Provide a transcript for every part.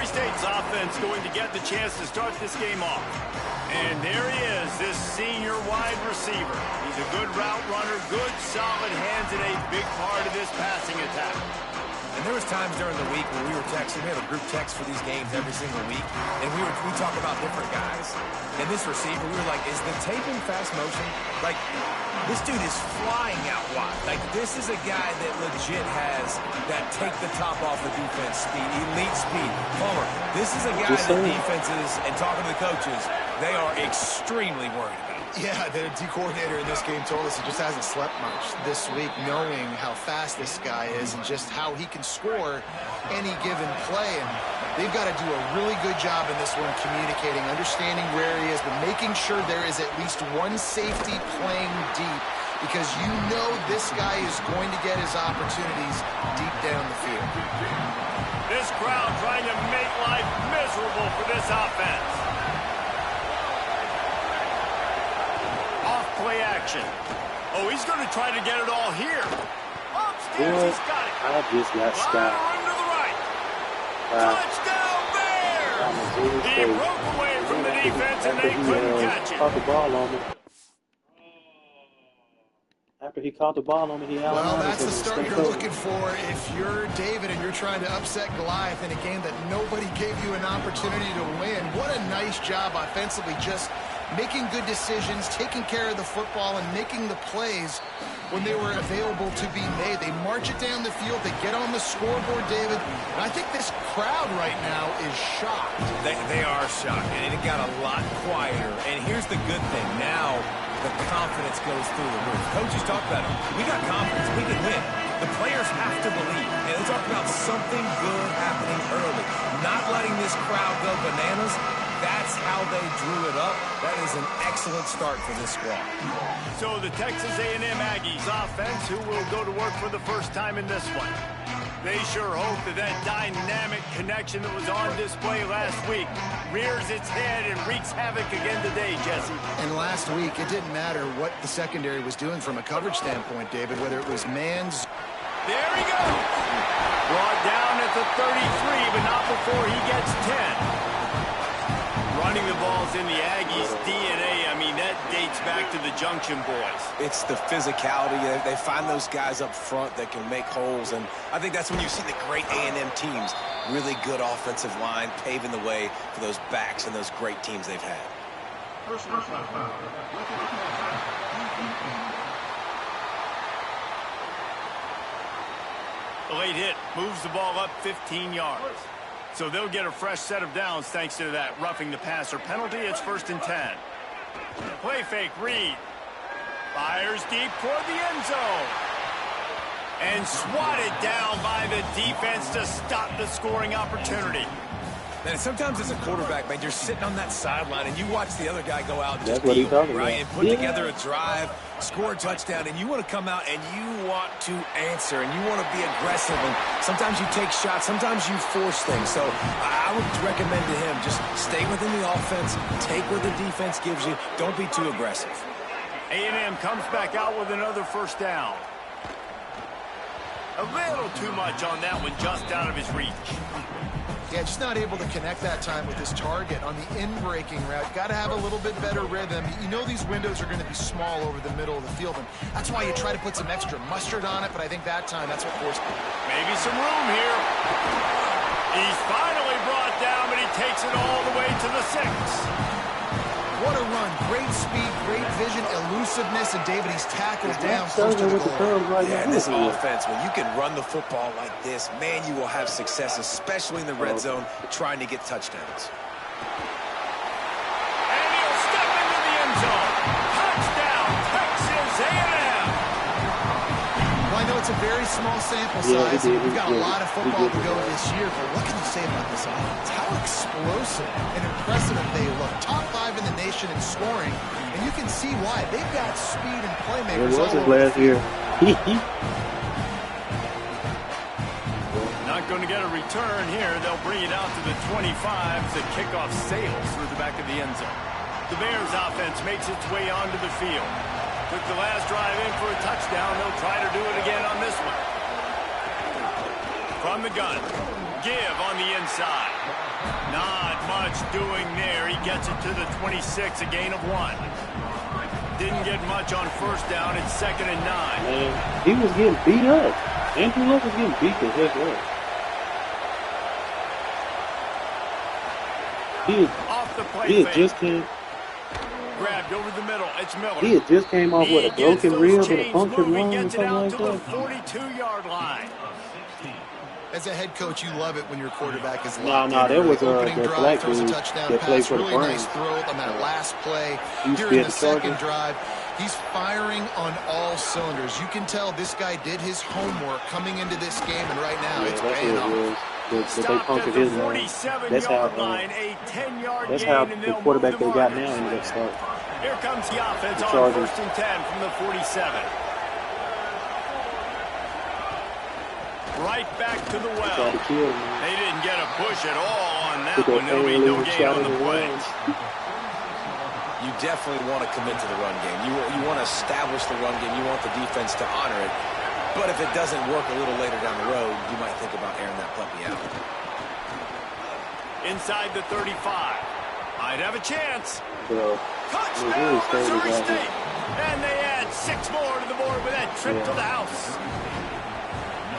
Missouri State's offense going to get the chance to start this game off. And there he is, this senior wide receiver. He's a good route runner, good solid hands, and a big part of this passing attack. And there was times during the week when we were texting. We have a group text for these games every single week, and we talk about different guys. And this receiver, we were like, is the tape in fast motion? Like, this dude is flying out wide. Like, this is a guy that legit has that take the top off the defense speed, elite speed. Palmer, this is a guy that defenses, and talking to the coaches, they are extremely worried about. Yeah, the D coordinator in this game told us he just hasn't slept much this week, knowing how fast this guy is and just how he can score any given play. And they've got to do a really good job in this one communicating, understanding where he is, but making sure there is at least one safety playing deep, because you know this guy is going to get his opportunities deep down the field. This crowd trying to make life miserable for this offense. Play action. Oh, he's going to try to get it all here. Upstairs, he's got it. I just got stopped. To the right. Touchdown Bears! He broke away from the defense and they couldn't catch it. Caught the ball on me. After he caught the ball on me, he outlined. Well, that's the start you're looking for if you're David and you're trying to upset Goliath in a game that nobody gave you an opportunity to win. What a nice job offensively, just making good decisions, taking care of the football, and making the plays when they were available to be made. They march it down the field. They get on the scoreboard, David. And I think this crowd right now is shocked. They are shocked, and it got a lot quieter. And here's the good thing. Now the confidence goes through the roof. Coaches talk about it. We got confidence. We can win. The players have to believe. And they talk about something good happening early. Not letting this crowd go bananas. That's how they drew it up. That is an excellent start for this squad. So the Texas A&M Aggies offense, who will go to work for the first time in this one. They sure hope that dynamic connection that was on display last week rears its head and wreaks havoc again today, Jesse. And last week, it didn't matter what the secondary was doing from a coverage standpoint, David, whether it was man's. There he goes. Brought down at the 33, but not before he gets 10. Running the ball's in the Aggies' DNA. I mean, that dates back to the Junction Boys. It's the physicality. They find those guys up front that can make holes, and I think that's when you see the great A&M teams. Really good offensive line, paving the way for those backs and those great teams they've had. The late hit moves the ball up 15 yards. So they'll get a fresh set of downs thanks to that roughing the passer penalty. It's 1st and 10. Play fake, Reed. Fires deep toward the end zone. And swatted down by the defense to stop the scoring opportunity. And sometimes as a quarterback, man, you're sitting on that sideline and you watch the other guy go out and That's just what he's talking right, about. and put together a drive, score a touchdown, and you want to come out and you want to answer and you want to be aggressive. And sometimes you take shots, sometimes you force things. So I would recommend to him just stay within the offense, take what the defense gives you. Don't be too aggressive. A&M comes back out with another first down. A little too much on that one, just out of his reach. Yeah, just not able to connect that time with his target on the in-breaking route. Got to have a little bit better rhythm. You know these windows are going to be small over the middle of the field, and that's why you try to put some extra mustard on it, but I think that time that's what forced it. Maybe some room here. He's finally brought down, but he takes it all the way to the 6. What a run. Great speed, great vision, elusiveness, and David, he's tackled down close to the goal. Yeah, this offense, when you can run the football like this, man, you will have success, especially in the red zone, trying to get touchdowns. And he'll step into the end zone. Touchdown, Texas A&M. Well, I know it's a very small sample size. We've got a lot of football to go this year, but what can you say about this offense? How explosive and impressive they look. Top 5 in the nation in scoring, and you can see why. They've got speed and playmakers all over last year. Not going to get a return here. They'll bring it out to the 25 as the kickoff sails through the back of the end zone. The Bears offense makes its way onto the field. Took the last drive in for a touchdown. They'll try to do it again on this one. From the gun, give on the inside. much doing there. He gets it to the 26, a gain of 1. Didn't get much on first down. It's 2nd and 9. Man, he was getting beat up. Andrew Luck was getting beat the heck up. Off the play He had fake. just came. Grabbed over the middle. It's Miller. He had just came off with a broken rib and a punctured lung or Gets it something out like to the that. 42-yard line. As a head coach, you love it when your quarterback is No, locked no, in. that was opening that drive, black throws a dude touchdown that played pass, for the really nice Browns. throw on that last play. Used Here to be in at the the second Chargers. drive, he's firing on all cylinders. You can tell this guy did his homework coming into this game, and right now Yeah, it's that's paying what it off. was. They Stopped punctured at the his lung. 47-yard line, a 10-yard That's gain, how and the they'll quarterback move the they got now markers. ended up starting. Here comes the offense The on Chargers. 1st and 10 from the 47. Right back to the well. Tried to kill him, man. They didn't get a push at all on that Put that one. There'll be pain no reliever gain shot on in the the play. runs. You definitely want to commit to the run game. You want to establish the run game. You want the defense to honor it. But if it doesn't work a little later down the road, you might think about airing that puppy out. Inside the 35. Might have a chance. Bro, Touchdown, Missouri State Missouri is out State. here. And they add 6 more to the board with that trip to the house.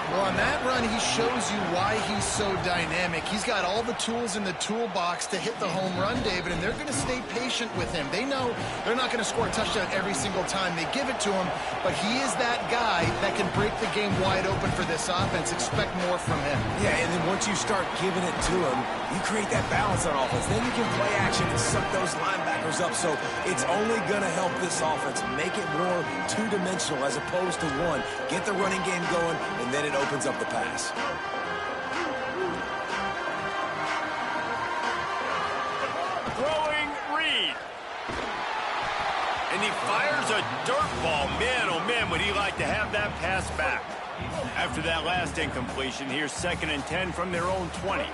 Well, on that run, he shows you why he's so dynamic. He's got all the tools in the toolbox to hit the home run, David, and they're going to stay patient with him. They know they're not going to score a touchdown every single time they give it to him, but he is that guy that can break the game wide open for this offense. Expect more from him. Yeah, and then once you start giving it to him, you create that balance on offense. Then you can play action and suck those linebackers up. So it's only going to help this offense make it more two-dimensional as opposed to one. Get the running game going, and then it opens up the pass. Throwing Reed. And he fires a dirt ball. Man, oh man, would he like to have that pass back. After that last incompletion, here's 2nd and 10 from their own 20.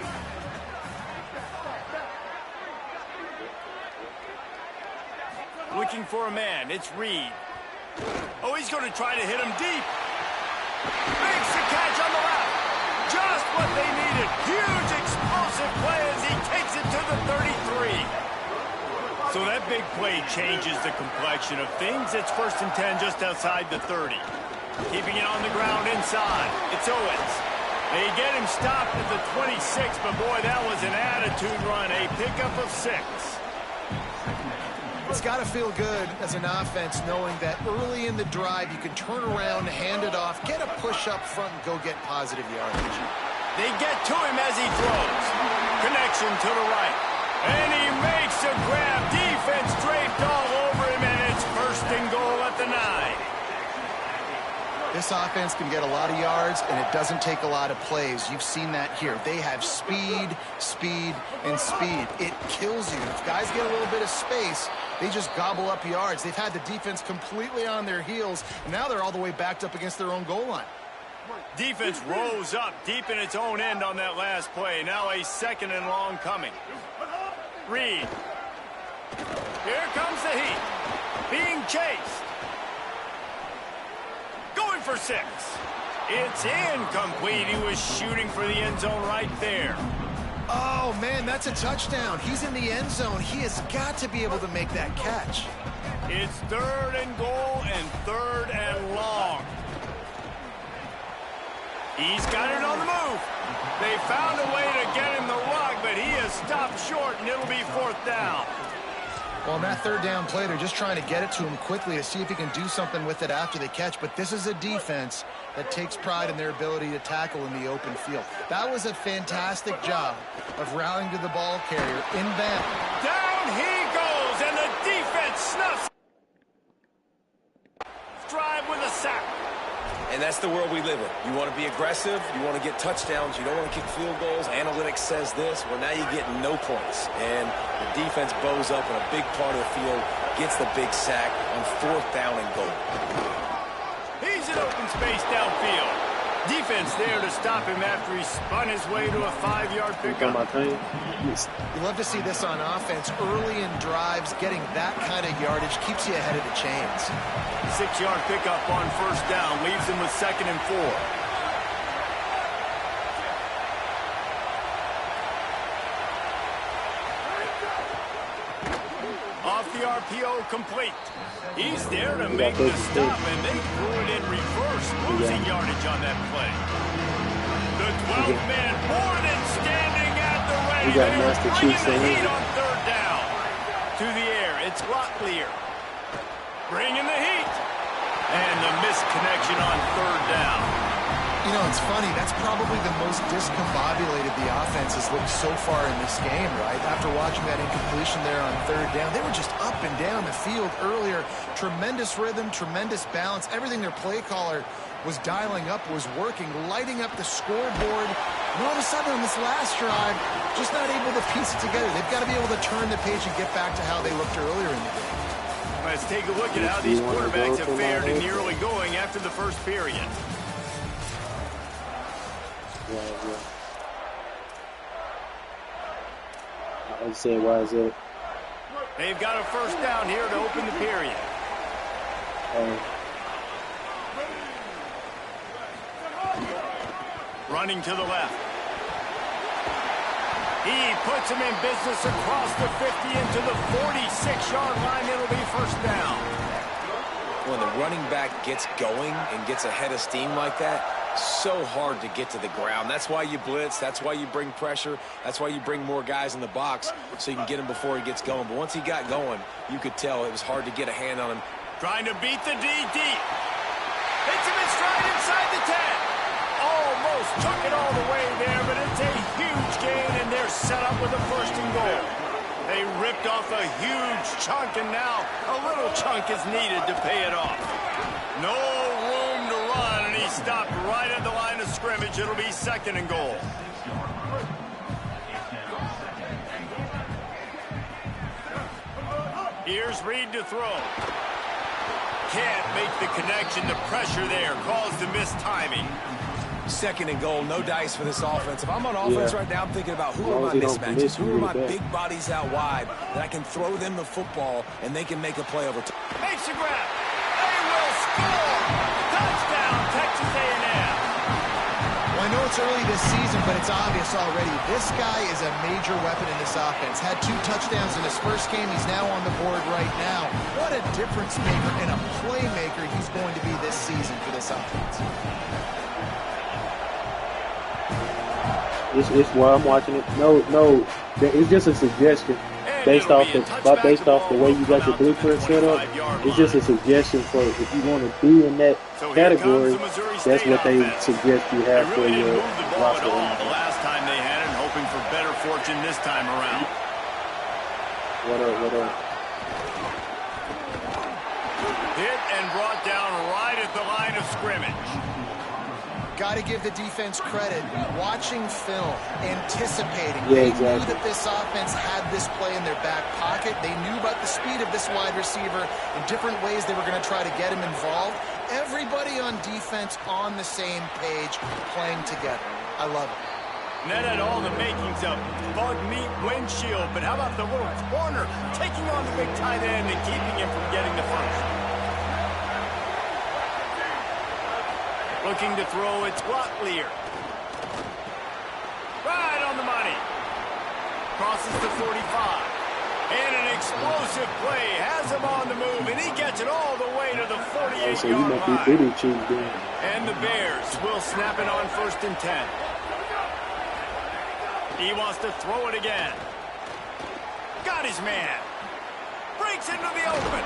Looking for a man. It's Reed. Oh, he's going to try to hit him deep. Makes the catch on the left. Just what they needed. Huge explosive play as he takes it to the 33. So that big play changes the complexion of things. It's 1st and 10 just outside the 30. Keeping it on the ground inside. It's Owens. They get him stopped at the 26, but boy, that was an attitude run. A pickup of 6. It's got to feel good as an offense knowing that early in the drive you can turn around, hand it off, get a push up front, and go get positive yardage. They get to him as he throws. Connection to the right. And he makes a grab. Defense draped all over him, and it's 1st and goal at the 9. This offense can get a lot of yards, and it doesn't take a lot of plays. You've seen that here. They have speed, speed, and speed. It kills you. If guys get a little bit of space, they just gobble up yards. They've had the defense completely on their heels. Now they're all the way backed up against their own goal line. Defense rose up deep in its own end on that last play. Now a 2nd and long coming. Reed. Here comes the heat. Being chased. Going for 6. It's incomplete. He was shooting for the end zone right there. Oh, man, that's a touchdown. He's in the end zone. He has got to be able to make that catch. It's 3rd and goal and 3rd and long. He's got it on the move. They found a way to get him the rug, but he has stopped short, and it'll be 4th down. Well, on that 3rd down play, they're just trying to get it to him quickly to see if he can do something with it after the catch. But this is a defense that takes pride in their ability to tackle in the open field. That was a fantastic job of rallying to the ball carrier inbound. Down he goes, and the defense snuffs. Drive with a sack. And that's the world we live in. You want to be aggressive. You want to get touchdowns. You don't want to kick field goals. Analytics says this. Well, now you get no points. And the defense bows up in a big part of the field, gets the big sack on 4th down and goal. He's in open space downfield. Defense there to stop him after he spun his way to a 5-yard pickup. You love to see this on offense. Early in drives, getting that kind of yardage keeps you ahead of the chains. 6-yard pickup on 1st down. Leaves him with 2nd and 4. off the RPO complete. He's there to make the stop, and they threw it in reverse, losing yardage on that play. The 12th man more than standing at the ready. They are bringing the heat on third down. To the air, it's Locklear. Bringing the heat. And the missed connection on third down. You know, it's funny. That's probably the most discombobulated the offense has looked so far in this game, right? After watching that incompletion there on third down, they were just up and down the field earlier. Tremendous rhythm, tremendous balance. Everything their play caller was dialing up was working, lighting up the scoreboard. And all of a sudden on this last drive, just not able to piece it together. They've got to be able to turn the page and get back to how they looked earlier in the game. Let's take a look at how these quarterbacks have fared in the early going after the first period. I said, why is it? They've got a first down here to open the period. Running to the left. He puts him in business across the 50 into the 46-yard line. It'll be first down. When the running back gets going and gets ahead of steam like that, so hard to get to the ground. That's why you blitz. That's why you bring pressure. That's why you bring more guys in the box so you can get him before he gets going. But once he got going, you could tell it was hard to get a hand on him. Trying to beat the D deep. Hits him in stride inside the 10. Almost took it all the way there, but it's a huge gain, and they're set up with a first and goal. They ripped off a huge chunk, and now a little chunk is needed to pay it off. No room to run, and he stopped right at the line of scrimmage. It'll be second and goal. Here's Reed to throw. Can't make the connection. The pressure there caused the missed timing. Second and goal, no dice for this offense. If I'm on offense right now, I'm thinking about who are my mismatches, who are my big bodies out wide that I can throw them the football and they can make a play over time. Makes a grab. They will score. Touchdown, Texas A&M. Well, I know it's early this season, but it's obvious already. This guy is a major weapon in this offense. Had 2 touchdowns in his first game. He's now on the board right now. What a difference maker and a playmaker he's going to be this season for this offense. It's while I'm watching it. No, it's just a suggestion based off the way you got your blueprint set up. It's just a suggestion for if you want to be in that category. That's what they suggest you have for your roster. The last time they had it, hoping for better fortune this time around. What up? Hit and brought down right at the line of scrimmage. Got to give the defense credit. Watching film, anticipating. Yeah, they knew that this offense had this play in their back pocket. They knew about the speed of this wide receiver in different ways they were going to try to get him involved. Everybody on defense on the same page, playing together. I love it. And that had all the makings of bug meat windshield, but how about the little corner taking on the big tight end and keeping him from getting the first? Looking to throw, it's Locklear. Right on the money. Crosses the 45. And an explosive play has him on the move, and he gets it all the way to the 48-yard line. And the Bears will snap it on first and 10. He wants to throw it again. Got his man. Breaks into the open.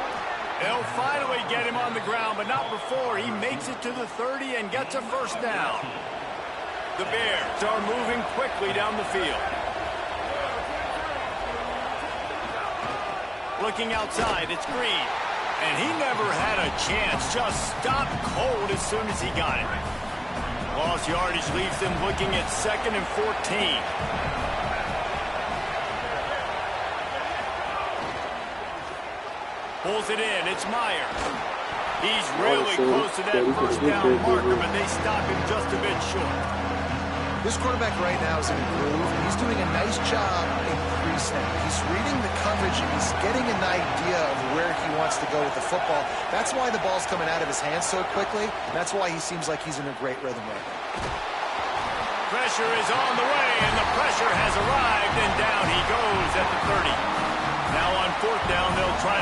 They'll finally get him on the ground, but not before he makes it to the 30 and gets a first down. The Bears are moving quickly down the field. Looking outside, it's Green. And he never had a chance. Just stopped cold as soon as he got it. Lost yardage leaves them looking at 2nd and 14. Pulls it in. It's Myers. He's really close to that first down marker, but they stop him just a bit short. This quarterback right now is in a groove. He's doing a nice job in pre-snap. He's reading the coverage, and he's getting an idea of where he wants to go with the football. That's why the ball's coming out of his hands so quickly. That's why he seems like he's in a great rhythm right now. Pressure is on the way, and the pressure has arrived, and down he goes at the 30. Now on 4th down, they'll try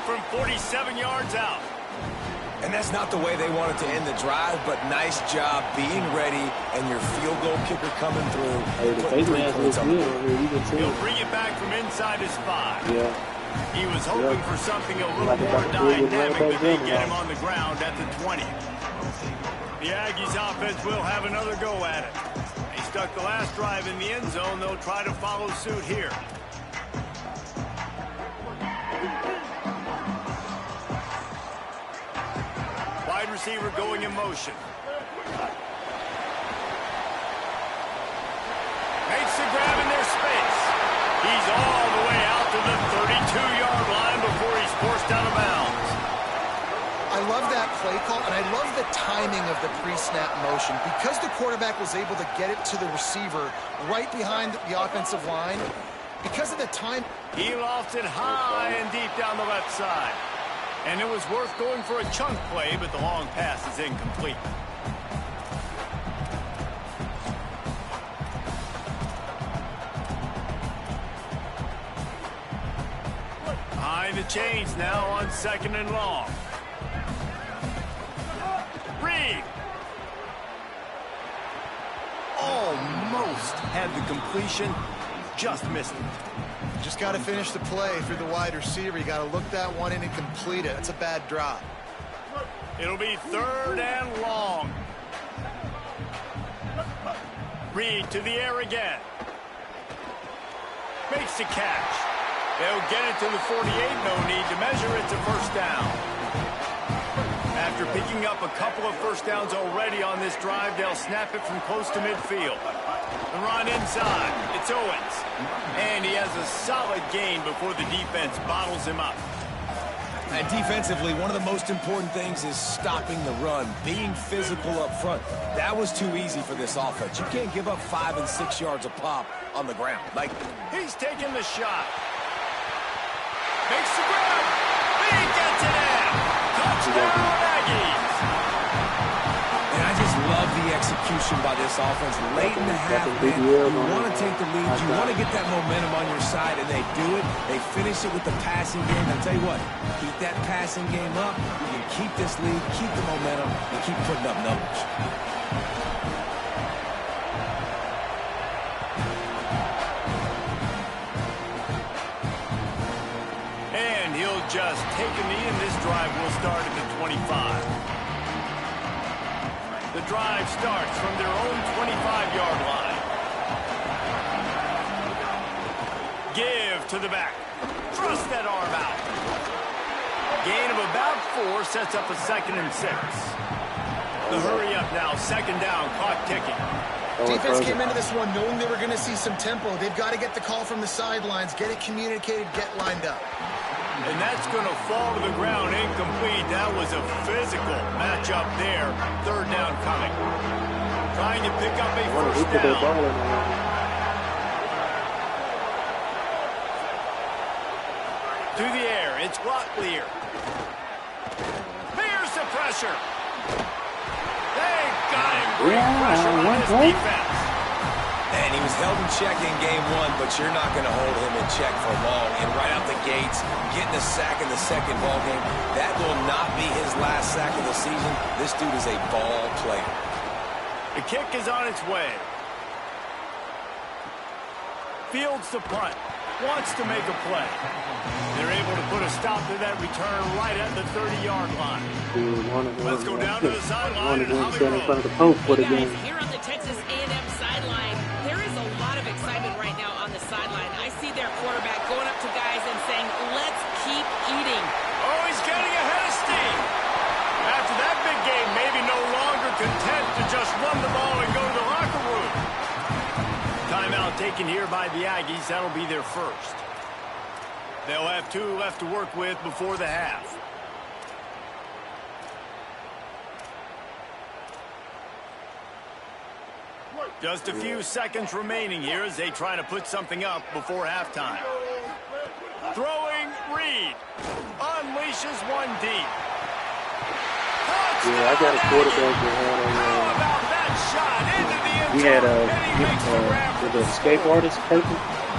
from 47 yards out. And that's not the way they wanted to end the drive, but nice job being ready and your field goal kicker coming through. Hey, the face mask looks good over here. You can see He'll it. bring it back from inside his 5. Yeah. He was hoping for something a little Like more a dynamic, but they jump get him off. on the ground at the 20. The Aggies offense will have another go at it. They stuck the last drive in the end zone. They'll try to follow suit here. Wide receiver going in motion. Makes the grab in their space. He's all the way out to the 32-yard line before he's forced out of bounds. I love that play call, and I love the timing of the pre-snap motion. Because the quarterback was able to get it to the receiver right behind the offensive line, because of the time. He lofts it high and deep down the left side. And it was worth going for a chunk play, but the long pass is incomplete. Behind the chains now on 2nd and long. Reed. Almost had the completion, just missed it. Just got to finish the play for the wide receiver. You got to look that one in and complete it. That's a bad drop. It'll be 3rd and long. Reed to the air again. Makes the catch. They'll get it to the 48. No need to measure. It's a first down. After picking up a couple of first downs already on this drive, they'll snap it from close to midfield. The run inside. It's Owens. And he has a solid gain before the defense bottles him up. And defensively, one of the most important things is stopping the run, being physical up front. That was too easy for this offense. You can't give up 5 and 6 yards a pop on the ground. Like, he's taking the shot. Makes the grab. He gets it in. Touchdown, Aggies. and I just love the execution by this offense. Late in the half, man, you want to take the lead. You want to get that momentum on your side, and they do it. They finish it with the passing game. I'll tell you what, keep that passing game up. You can keep this lead, keep the momentum, and keep putting up numbers. And he'll just take a knee, and this drive will start at the 25. The drive starts from their own 25-yard line. Give to the back. Thrust that arm out. Gain of about 4 sets up a 2nd and 6. The hurry up now, 2nd down, clock ticking. Defense came into this one knowing they were going to see some tempo. They've got to get the call from the sidelines, get it communicated, get lined up. And that's going to fall to the ground incomplete. That was a physical matchup there. 3rd down coming. Trying to pick up a first down. Through the air, it's Locklear. Here's the pressure. They got him. Great pressure on this defense. And he was held in check in game 1, but you're not going to hold him in check for long. And right out the gates, getting a sack in the 2nd ball game, that will not be his last sack of the season. This dude is a ball player. The kick is on its way. Fields the punt. Wants to make a play. They're able to put a stop to that return right at the 30-yard line. Let's go down to the sideline and Hollywood. Hey guys, here on the Texas A&M sideline, there is a lot of excitement right now on the sideline. I see their quarterback going up to guys and saying, let's keep eating. Oh, he's getting ahead of steam. After that big game, maybe no longer content to just run the ball and go to the locker room. Timeout taken here by the Aggies. That'll be their first. They'll have 2 left to work with before the half. Just a few seconds remaining here as they try to put something up before halftime. Throwing, Reed. Unleashes one deep. Yeah, I got a quarterback that How about that shot into the end we had the escape artist purple,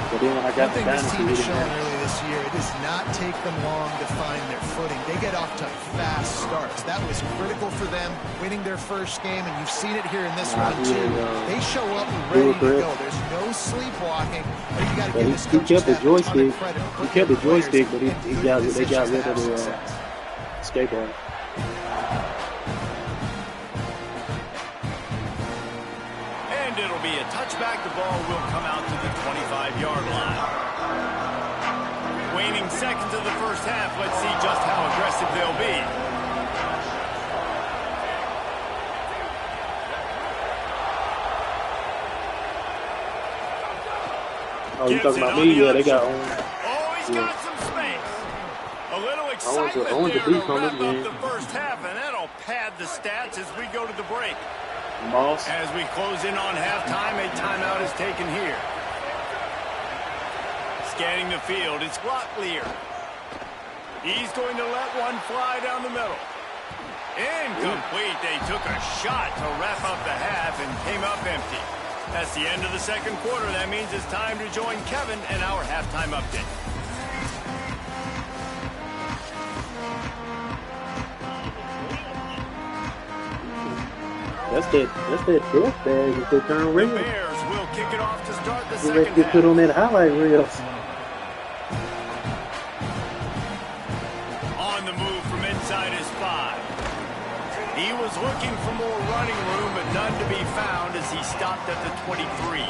but then when I got the One thing this dynasty, team we has didn't shown have. early this year, it does not take them long to find their footing. They get off to fast starts. That was critical for them, winning their first game, and you've seen it here in this one too. They show up ready to go. There's no sleepwalking. You got to give this coach kept the staff a ton of joystick. credit for He kept the players joystick, but in they got rid positions to of have the success. escape artist. And it'll be a touchback. The ball will come out to the 25-yard line. Waning seconds of the first half. Let's see just how aggressive they'll be. Oh, you talking about me? Yeah, they got on. Oh, he's got some space. A little excitement I want there to beat to on this wrap game. up the first half, and that'll pad the stats as we go to the break. Moss. As we close in on halftime, a timeout is taken here. Scanning the field, it's Glocklear. He's going to let one fly down the middle. Incomplete. They took a shot to wrap up the half and came up empty. That's the end of the second quarter. That means it's time to join Kevin and our halftime update. That's that death bag that they turn The real. Bears will kick it off to start the They second get put half. on that highlight reel. On the move from inside his 5. He was looking for more running room, but none to be found as he stopped at the 23.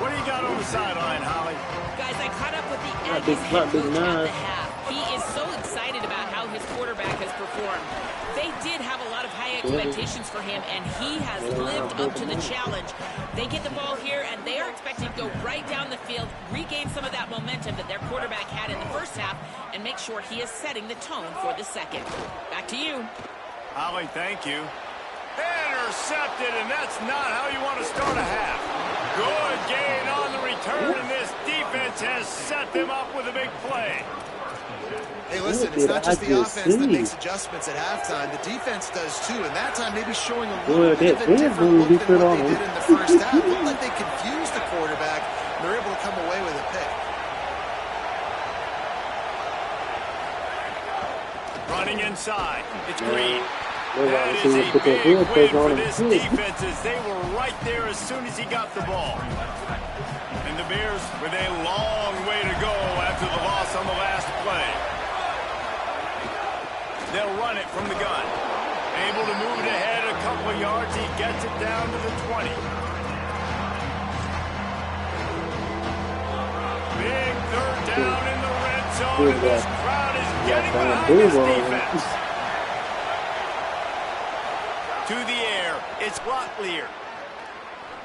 What do you got on the sideline, Holly? Guys, I caught up with the Not Aggies big- head not big coach at the nine. half. He is so excited about how his quarterback has performed. They did have a lot of high expectations for him, and he has lived up to the challenge. They get the ball here, and they are expected to go right down the field, regain some of that momentum that their quarterback had in the first half, and make sure he is setting the tone for the second. Back to you. Holly, thank you. Intercepted, and that's not how you want to start a half. Good gain on the return, and this defense has set them up with a big play. Hey, listen, What it's did not just I the just offense that see? makes adjustments at halftime. The defense does too, and that time maybe showing a Boy, little bit that of a different band look he than put what on they him. did in the first half. Looked like they confused the quarterback, and they're able to come away with a pick. Running inside, it's Green. They That want to is see a him put that big head win pressure for on him. this defense as they were right there as soon as he got the ball. And the Bears with a long way to go after the loss on the last play. They'll run it from the gun. Able to move it ahead a couple of yards. He gets it down to the 20. Big third down in the red zone, and this crowd is getting behind this defense. To the air, it's Glocklear.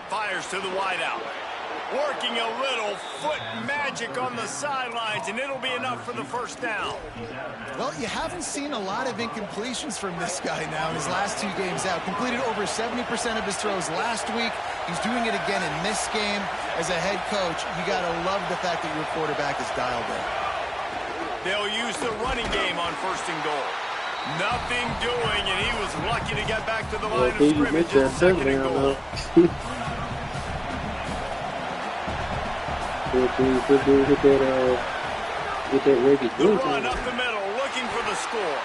Fires to the wideout. Working a little foot magic on the sidelines, and it'll be enough for the first down. Well, you haven't seen a lot of incompletions from this guy now in his last 2 games out. Completed over 70% of his throws last week. He's doing it again in this game. As a head coach, you got to love the fact that your quarterback is dialed in. They'll use the running game on first and goal. Nothing doing, and he was lucky to get back to the line of scrimmage at second and goal. Get that Reggie The Bush run on. up the middle, looking for the score.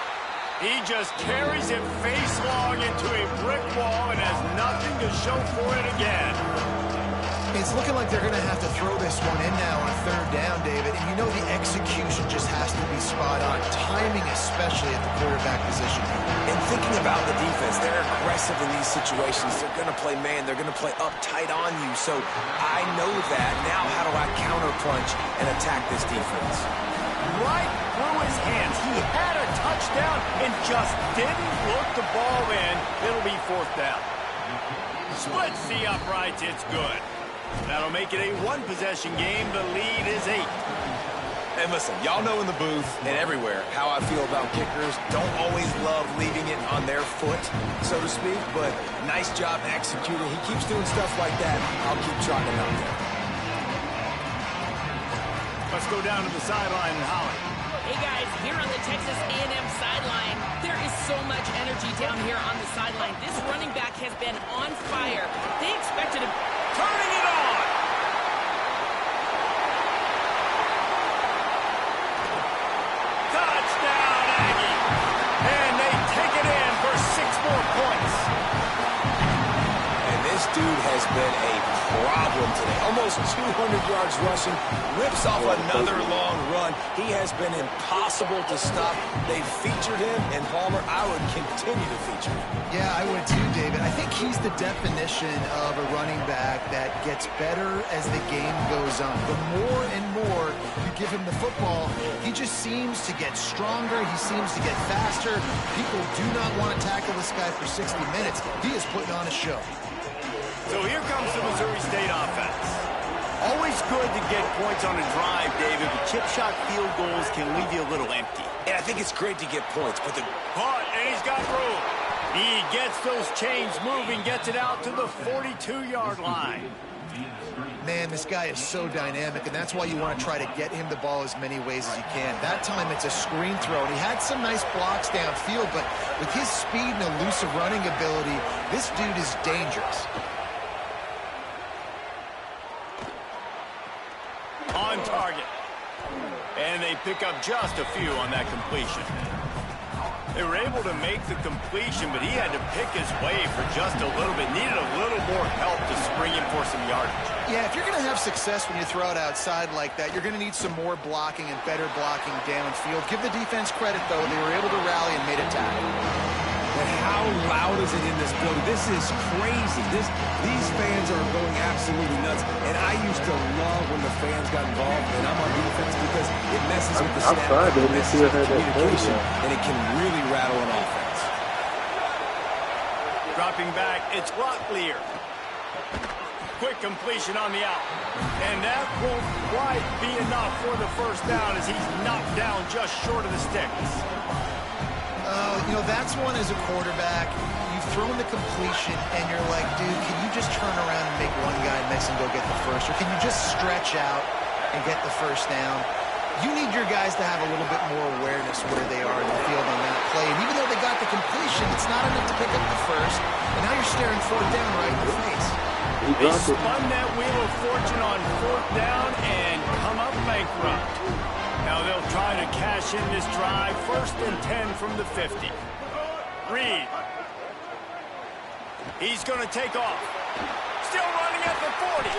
He just carries it face long into a brick wall and has nothing to show for it again. It's looking like they're going to have to throw this one in now on third down, David. And you know the execution just has to be spot on. Timing especially at the quarterback position. And thinking about the defense, they're aggressive in these situations. They're going to play man. They're going to play up tight on you. So I know that. Now how do I counterpunch and attack this defense? Right through his hands. He had a touchdown and just didn't look the ball in. It'll be fourth down. Splits the uprights. It's good. That'll make it a one-possession game. The lead is 8. And listen, y'all know in the booth and everywhere how I feel about kickers. Don't always love leaving it on their foot, so to speak, but nice job executing. He keeps doing stuff like that. I'll keep trotting him out there. Let's go down to the sideline and Holly. Hey guys, here on the Texas A&M sideline, there is so much energy energy down here on the sideline. This running back has been on fire. They expected him. Turning it on. Touchdown, Aggie. And they take it in for 6 more points. And this dude has been a problem today. Almost 200 yards rushing, rips off another long run. He has been impossible to stop. They've featured him, and Palmer, I would continue to feature him. Yeah, I would too, David. I think he's the definition of a running back that gets better as the game goes on. The more and more you give him the football, he just seems to get stronger. He seems to get faster. People do not want to tackle this guy for 60 minutes. He is putting on a show. So here comes the Missouri State offense. Always good to get points on a drive, David, but chip shot field goals can leave you a little empty. And I think it's great to get points, but the Punt, and he's got room. He gets those chains moving, gets it out to the 42-yard line. Man, this guy is so dynamic, and that's why you want to try to get him the ball as many ways as you can. That time it's a screen throw, and he had some nice blocks downfield, but with his speed and elusive running ability, this dude is dangerous. On target. And they pick up just a few on that completion. They were able to make the completion, but he had to pick his way for just a little bit. Needed a little more help to spring him for some yardage. Yeah, if you're going to have success when you throw it outside like that, you're going to need some more blocking and better blocking downfield. Give the defense credit, though. They were able to rally and made a tackle. And how loud is it in this building? This is crazy. These fans are going absolutely nuts. And I used to love when the fans got involved, and I'm on defense because it messes with the snap, it messes with communication, and it can really rattle an offense. Dropping back, it's Locklear. Quick completion on the out. And that won't quite be enough for the first down as he's knocked down just short of the sticks. You know, that's one as a quarterback. You've thrown the completion, and you're like, dude, can you just turn around and make one guy miss and go get the first? Or can you just stretch out and get the first down? You need your guys to have a little bit more awareness where they are in the field on that play. And even though they got the completion, it's not enough to pick up the first. And now you're staring fourth down right in the face. They spun that wheel of fortune on fourth down and come up bankrupt. Now they'll try to cash in this drive. 1st and 10 from the 50. Reed. He's going to take off. Still running at the 40.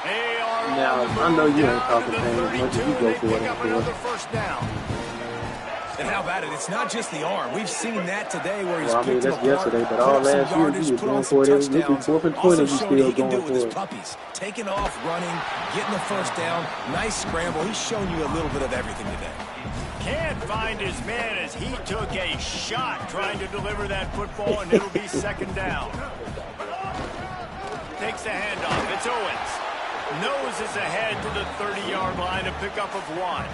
They are now, on the move I know you down ain't talking to the pain as much 32. as you go They for pick it. up another first down. And how about it? It's not just the arm. We've seen that today where he's Well, I mean, picked him that's apart, yesterday, but put all up some last year, yardage, he was put going on for some it. It was touchdowns. 4th and 20, Also he's showing still he can do going it with his for it. puppies. Taking off, running, getting the first down. Nice scramble. He's shown you a little bit of everything today. Can't find his man as he took a shot trying to deliver that football, and it'll be 2nd down. Takes the handoff. It's Owens. Noses ahead to the 30-yard line, a pickup of 1.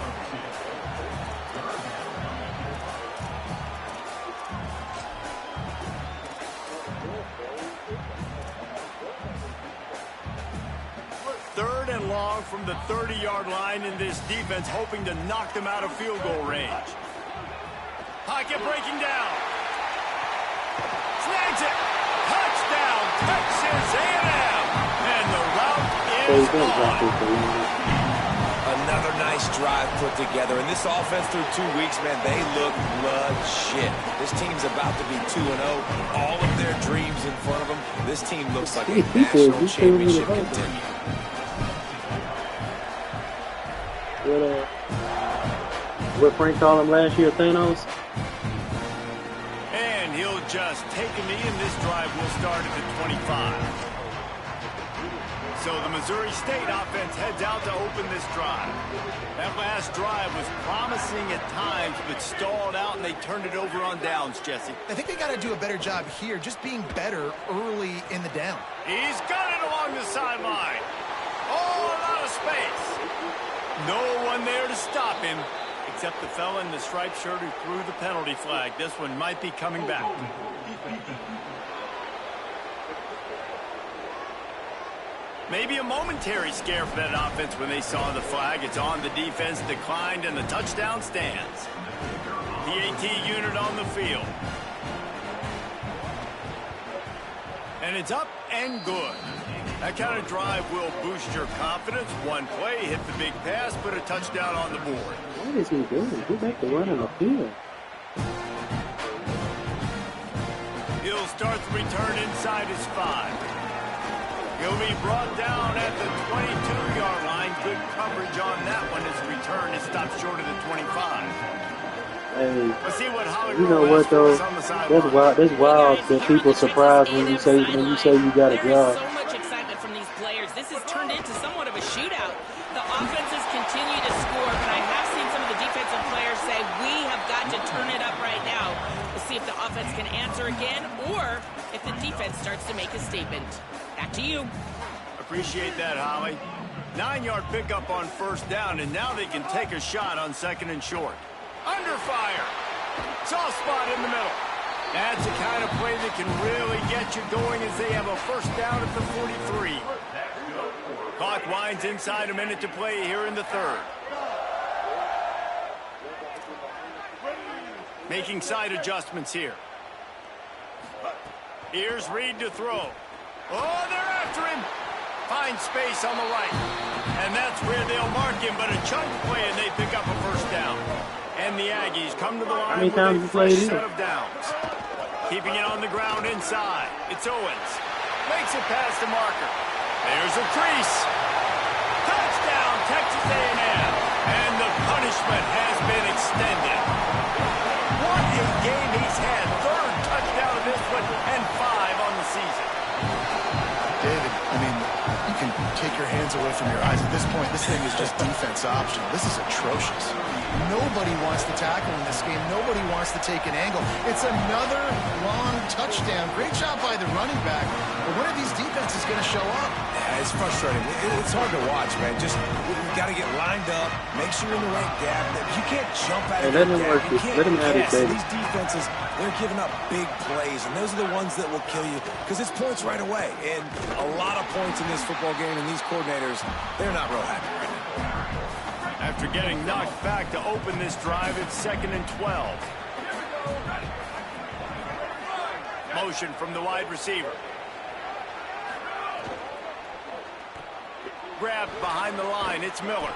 Third and long from the 30-yard line, in this defense hoping to knock them out of field goal range. Pocket breaking down. Snags it. Touchdown, Texas A&M. And the route is on. Another nice drive put together. And this offense through 2 weeks, man, they look legit. This team's about to be 2-0. All of their dreams in front of them. This team looks like a national championship contender. What Frank called him last year, Thanos? And he'll just take a knee, and this drive will start at the 25. So the Missouri State offense heads out to open this drive. That last drive was promising at times, but stalled out, and they turned it over on downs, Jesse. I think they got to do a better job here, just being better early in the down. He's got it along the sideline. Oh, a lot of space. No one there to stop him, except the fella in the striped shirt who threw the penalty flag. This one might be coming back. Maybe a momentary scare for that offense when they saw the flag. It's on, the defense declined, and the touchdown stands. The AT unit on the field. And it's up and good. That kind of drive will boost your confidence. One play, hit the big pass, put a touchdown on the board. What is he doing? He back to run on the field. He'll start the return inside his 5. He'll be brought down at the 22-yard line. Good coverage on that one as the return is stopped short of the 25. Hey, Let's see what Hollywood you know what though? That's wild. That's wild that people surprised when you say you got a job. So much excitement from these players. This has turned into somewhat of a shootout. The offenses continue to score, but I have seen some of the defensive players say we have got to turn it up right now. We'll see if the offense can answer again or if the defense starts to make a statement. Back to you. Appreciate that, Holly. 9-yard pickup on first down, and now they can take a shot on second and short. Under fire. Soft spot in the middle. That's the kind of play that can really get you going as they have a first down at the 43. Clock winds inside a minute to play here in the third. Making side adjustments here. Here's Reed to throw. Oh, they're after him. Finds space on the right. And that's where they'll mark him, but a chunk play and they pick up a first down. And the Aggies come to the line with a fresh set of downs. Keeping it on the ground inside. It's Owens. Makes it past the marker. There's a crease. Touchdown, Texas A&M. And the punishment has been extended. What a game he's had. Third touchdown of this one and 5 on the season. David, I mean, you can take your hands away from your eyes. At this point, this thing is just defense optional. This is atrocious. Nobody wants to tackle in this game. Nobody wants to take an angle. It's another long touchdown. Great job by the running back. But when are these defenses going to show up? Yeah, it's frustrating. It's hard to watch, man. Just, you got to get lined up, make sure you're in the right gap. You can't jump out of the gap. You can't guess. These defenses, they're giving up big plays, and those are the ones that will kill you because it's points right away. And a lot of points in this football game, and these coordinators, they're not real happy right now. After getting knocked back to open this drive, it's 2nd and 12. Motion from the wide receiver. Grabbed behind the line, it's Miller.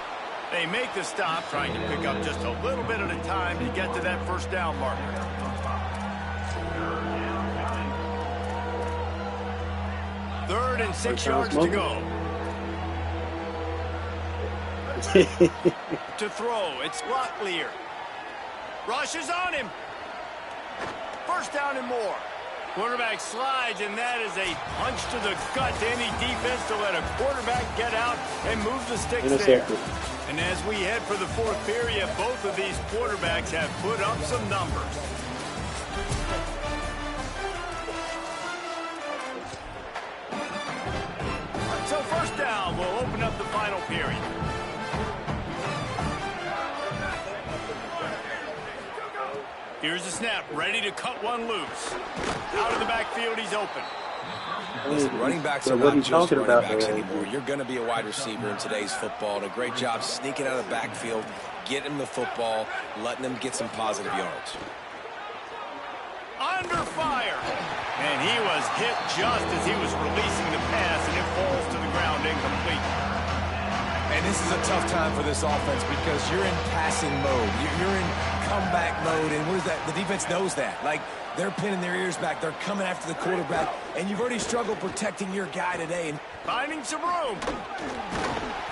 They make the stop, trying to pick up just a little bit at a time to get to that first down marker. Third and 6 yards to go. To throw, it's Locklear. Rushes on him. First down and more. Quarterback slides, and that is a punch to the gut to any defense to let a quarterback get out and move the sticks there. And as we head for the fourth period, both of these quarterbacks have put up some numbers. So first down will open up the final period. Here's the snap, ready to cut one loose. Out of the backfield, he's open. Listen, running backs are not just running backs anymore. You're going to be a wide receiver in today's football. And a great job sneaking out of the backfield, getting him the football, letting him get some positive yards. Under fire. And he was hit just as he was releasing the pass, and it falls to the ground incomplete. And this is a tough time for this offense because you're in passing mode. You're in comeback mode, and what is that? The defense knows that. Like, they're pinning their ears back. They're coming after the quarterback, and you've already struggled protecting your guy today. And finding some room.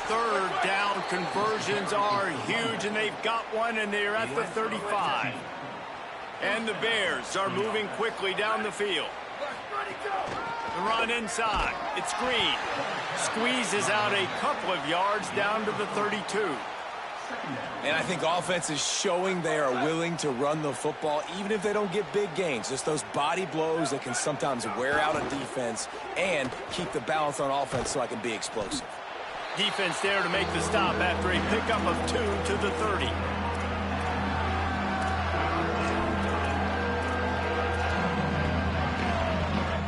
Third down conversions are huge, and they've got one, and they're at the 35. And the Bears are moving quickly down the field. The run inside. It's Green. Squeezes out a couple of yards down to the 32. And I think offense is showing they are willing to run the football, even if they don't get big gains. Just those body blows that can sometimes wear out a defense and keep the balance on offense so I can be explosive. Defense there to make the stop after a pickup of 2 to the 30.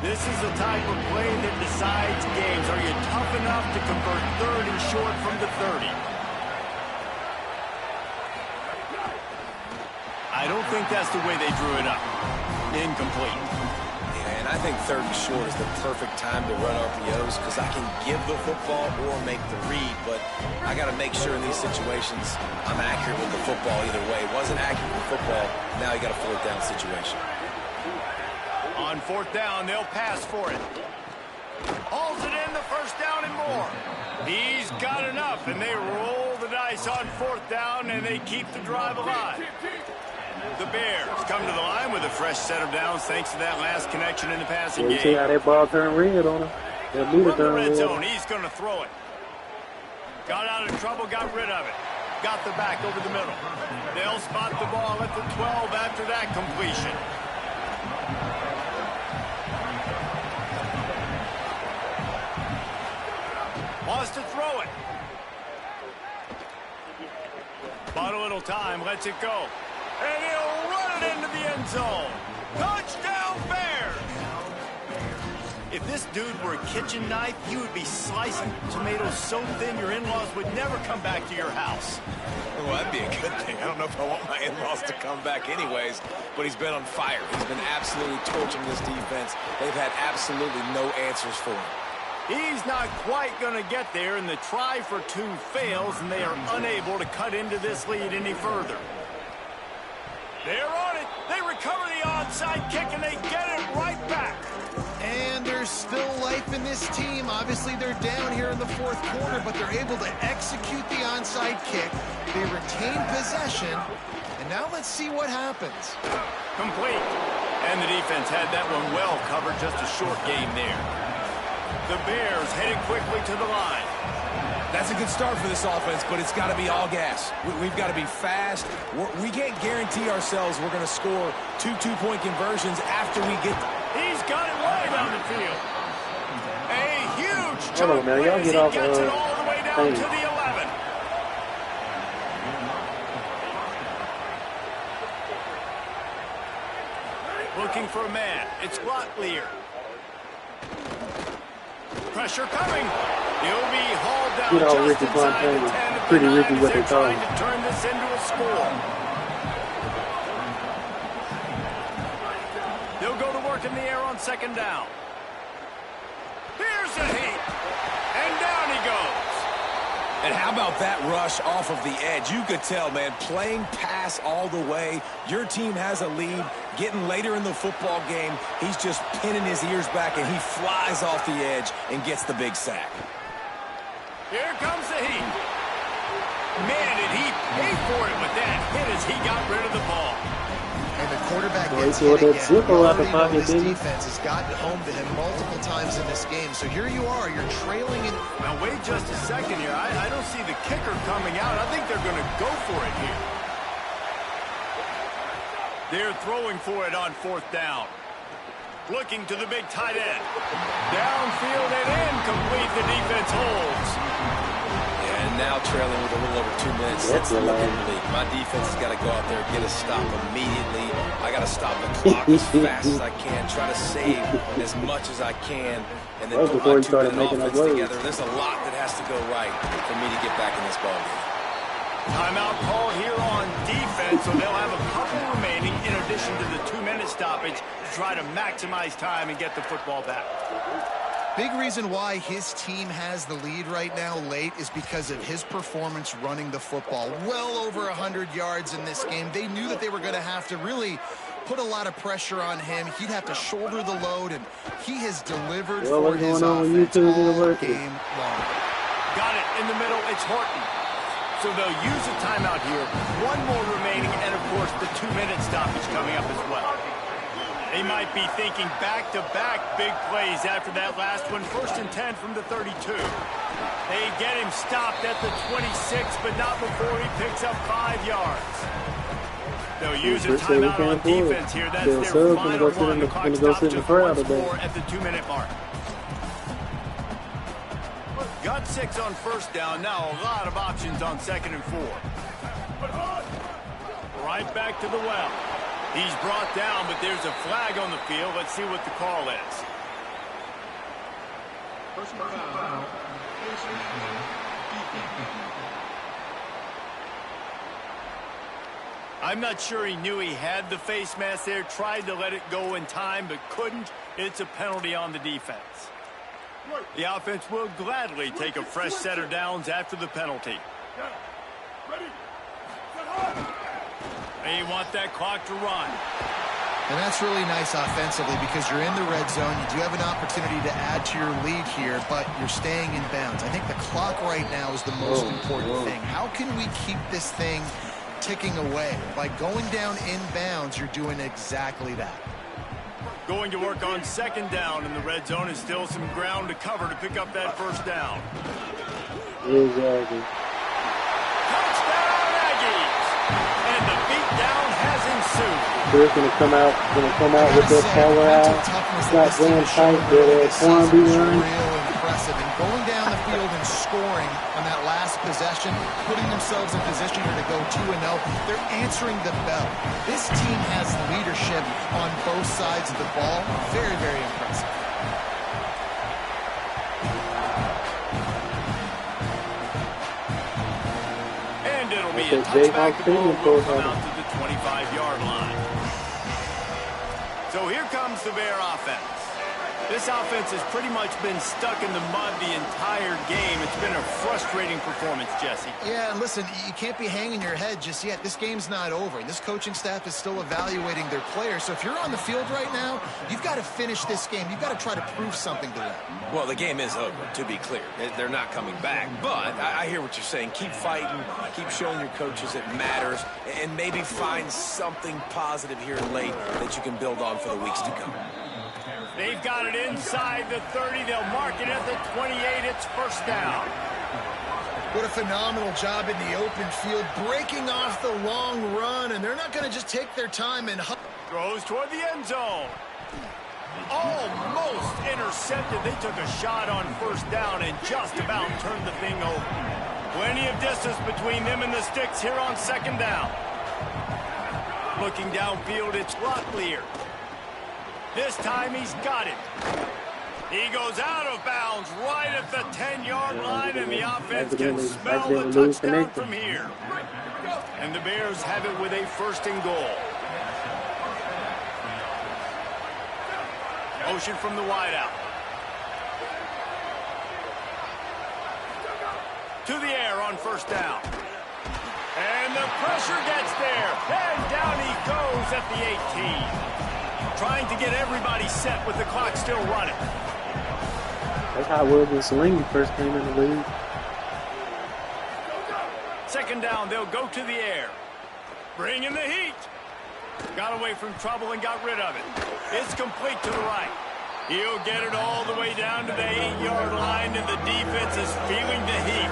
This is the type of play that decides games. Are you tough enough to convert third and short from the 30? I don't think that's the way they drew it up. Incomplete. And I think 3rd and short is the perfect time to run RPOs because I can give the football or make the read, but I got to make sure in these situations I'm accurate with the football either way. Wasn't accurate with the football, now you got a 4th down situation. On 4th down, they'll pass for it. Hauls it in, the 1st down and more. He's got enough, and they roll the dice on 4th down, and they keep the drive alive. The Bears come to the line with a fresh set of downs thanks to that last connection in the passing game. You see how that ball turned red on him? From the red zone, he's going to throw it. Got out of trouble, got rid of it. Got the back over the middle. They'll spot the ball at the 12 after that completion. Wants to throw it. Bought a little time, lets it go. And he'll run it into the end zone. Touchdown, Bears! If this dude were a kitchen knife, he would be slicing tomatoes so thin your in-laws would never come back to your house. Well, that'd be a good thing. I don't know if I want my in-laws to come back anyways, but he's been on fire. He's been absolutely torching this defense. They've had absolutely no answers for him. He's not quite going to get there, and the try for 2 fails, and they are unable to cut into this lead any further. They're on it. They recover the onside kick, and they get it right back. And there's still life in this team. Obviously, they're down here in the 4th quarter, but they're able to execute the onside kick. They retain possession. And now let's see what happens. Complete. And the defense had that one well covered. Just a short game there. The Bears headed quickly to the line. That's a good start for this offense, but it's got to be all gas. We've got to be fast. We can't guarantee ourselves we're going to score 2 two-point conversions after we get them. He's got it way down the field. A huge Hold on, man. Y'all get off gets it all the way down to the 11. Looking for a man. It's Rotlier. Pressure coming. He'll be hauled down just Ricky inside the 10 pretty Ricky what they call trying him. to turn this into a score. They'll go to work in the air on 2nd down. Here's a heat. And down he goes. And how about that rush off of the edge? You could tell, man, playing pass all the way. Your team has a lead. Getting later in the football game, he's just pinning his ears back, and he flies off the edge and gets the big sack. Here comes the heat. Man, did he pay for it with that hit as he got rid of the ball. And the quarterback gets hit that again. zipper out the pocket, This didn't he? defense has gotten home to him multiple times in this game. So here you are, you're trailing in. Now wait just a second here. I don't see the kicker coming out. I think they're going to go for it here. They're throwing for it on 4th down. Looking to the big tight end. Downfield and incomplete. The defense holds. And now trailing with a little over 2 minutes. That's the lead. My defense has got to go out there and get a stop immediately. I got to stop the clock as fast as I can. Try to save as much as I can. And then put my 2-minute offense together. There's a lot that has to go right for me to get back in this ballgame. Timeout call here on defense, so they'll have a couple remaining in addition to the 2-minute stoppage to try to maximize time and get the football back. Big reason why his team has the lead right now late is because of his performance running the football. Well over 100 yards in this game. They knew that they were going to have to really put a lot of pressure on him. He'd have to shoulder the load, and he has delivered for his offense all game long. Got it in the middle. It's Horton. So they'll use a timeout here. One more remaining, and of course the 2-minute stoppage coming up as well. They might be thinking back-to-back big plays after that last one. 1st and 10 from the 32. They get him stopped at the 26, but not before he picks up 5 yards. They'll use a timeout on defense here. That's their final one. The clock stops just once more at the 2-minute mark. Got 6 on 1st down. Now a lot of options on 2nd and 4. Right back to the well. He's brought down, but there's a flag on the field. Let's see what the call is. I'm not sure he knew he had the face mask there, tried to let it go in time, but couldn't. It's a penalty on the defense. The offense will gladly take a fresh set of downs after the penalty. They want that clock to run. And that's really nice offensively because you're in the red zone. You do have an opportunity to add to your lead here, but you're staying in bounds. I think the clock right now is the most important thing. How can we keep this thing ticking away? By going down in bounds, you're doing exactly that. Going to work on second down in the red zone is still some ground to cover to pick up that first down. Exactly. Touchdown, Aggies! And the beatdown has ensued. They're gonna come out with their power out. Got Van tight, their Quan be running. Real impressive. And going down the field and scoring on that last possession, putting themselves in position here to go 2-0. They're answering the bell. This team has leadership on both sides of the ball. Very, very impressive. And it'll be a touchback. The ball will come out to the 25-yard line. So here comes the Bear offense. This offense has pretty much been stuck in the mud the entire game. It's been a frustrating performance, Jesse. Yeah, and listen, you can't be hanging your head just yet. This game's not over. This coaching staff is still evaluating their players. So if you're on the field right now, you've got to finish this game. You've got to try to prove something to them. Well, the game is over, to be clear. They're not coming back. But I hear what you're saying. Keep fighting. Keep showing your coaches it matters. And maybe find something positive here late that you can build on for the weeks to come. They've got it inside the 30. They'll mark it at the 28. It's first down. What a phenomenal job in the open field, breaking off the long run, and they're not going to just take their time and throws toward the end zone. Almost intercepted. They took a shot on first down and just about turned the thing over. Plenty of distance between them and the sticks here on second down. Looking downfield, it's Locklear. This time he's got it. He goes out of bounds right at the 10-yard line, and the offense can smell the touchdown from here. And the Bears have it with a first and goal. Motion from the wideout. To the air on first down. And the pressure gets there. And down he goes at the 18. Trying to get everybody set with the clock still running. That's how it was when Salingi first came in the league. Second down, they'll go to the air. Bring in the heat. Got away from trouble and got rid of it. It's complete to the right. He'll get it all the way down to the 8-yard line, and the defense is feeling the heat.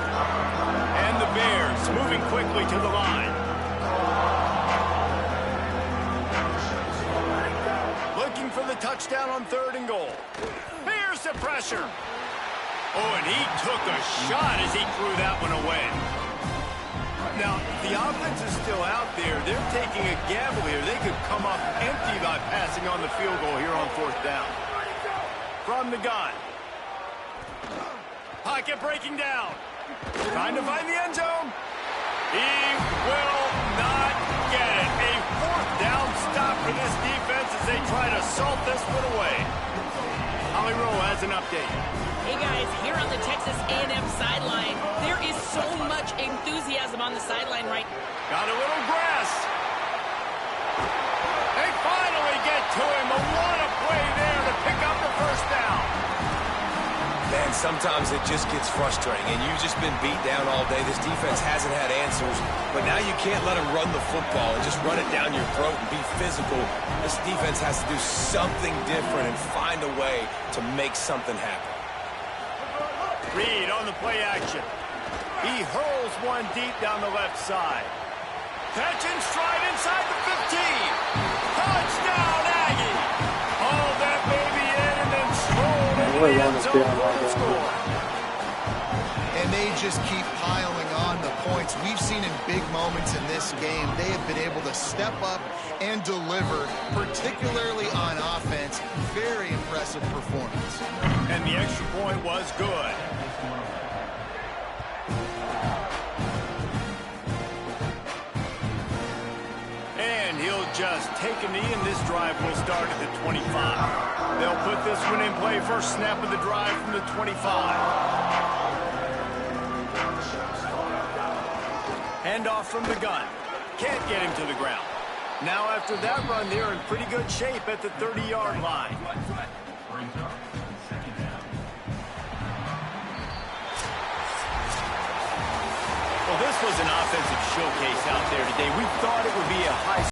And the Bears moving quickly to the line. Looking for the touchdown on third and goal. Here's the pressure. Oh, and he took a shot as he threw that one away. Now, the offense is still out there. They're taking a gamble here. They could come up empty by passing on the field goal here on fourth down. From the gun. Pocket breaking down. Trying to find the end zone. He will not get it. A fourth down stop for this defense as they try to salt this one away. Holly Rowe has an update. Hey guys, here on the Texas A&M sideline, there is so much enthusiasm on the sideline right now. Got a little grass. They finally get to him. What a play there to pick up the first down. Man, sometimes it just gets frustrating, and you've just been beat down all day. This defense hasn't had answers, but now you can't let them run the football and just run it down your throat and be physical. This defense has to do something different and find a way to make something happen. Reed on the play action. He hurls one deep down the left side. Catch and stride inside the 15. Touchdown, Aggie. Hauled that baby in and then strolled into the end zone for the score. And they just keep piling on the points. We've seen in big moments in this game, they have been able to step up and deliver, particularly on offense. Very impressive performance. And the extra point was good. just take a knee, and this drive will start at the 25. They'll put this one in play. First snap of the drive from the 25. Handoff from the gun. Can't get him to the ground. Now after that run, they're in pretty good shape at the 30-yard line. Well, this was an offensive showcase out there today. We thought it would be a high